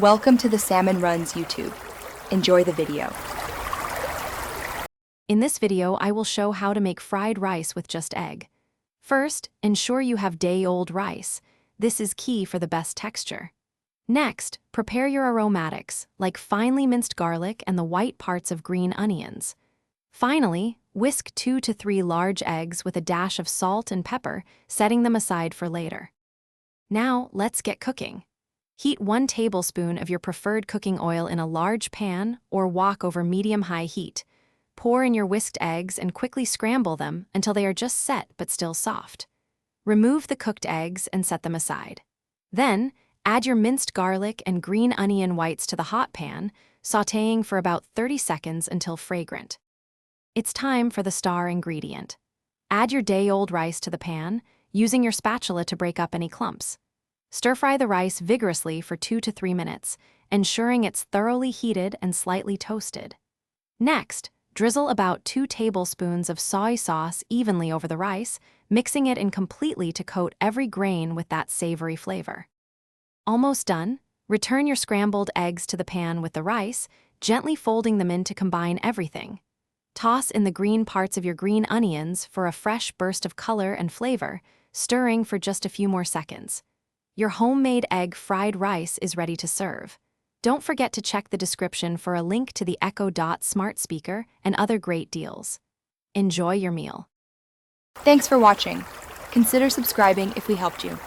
Welcome to the Salmon Runs YouTube. Enjoy the video. In this video, I will show how to make fried rice with just egg. First, ensure you have day-old rice. This is key for the best texture. Next, prepare your aromatics, like finely minced garlic and the white parts of green onions. Finally, whisk 2 to 3 large eggs with a dash of salt and pepper, setting them aside for later. Now, let's get cooking. Heat 1 tablespoon of your preferred cooking oil in a large pan or wok over medium-high heat. Pour in your whisked eggs and quickly scramble them until they are just set but still soft. Remove the cooked eggs and set them aside. Then, add your minced garlic and green onion whites to the hot pan, sautéing for about 30 seconds until fragrant. It's time for the star ingredient. Add your day-old rice to the pan, using your spatula to break up any clumps. Stir-fry the rice vigorously for 2 to 3 minutes, ensuring it's thoroughly heated and slightly toasted. Next, drizzle about 2 tablespoons of soy sauce evenly over the rice, mixing it in completely to coat every grain with that savory flavor. Almost done, return your scrambled eggs to the pan with the rice, gently folding them in to combine everything. Toss in the green parts of your green onions for a fresh burst of color and flavor, stirring for just a few more seconds. Your homemade egg fried rice is ready to serve. Don't forget to check the description for a link to the Echo Dot smart speaker and other great deals. Enjoy your meal. Thanks for watching. Consider subscribing if we helped you.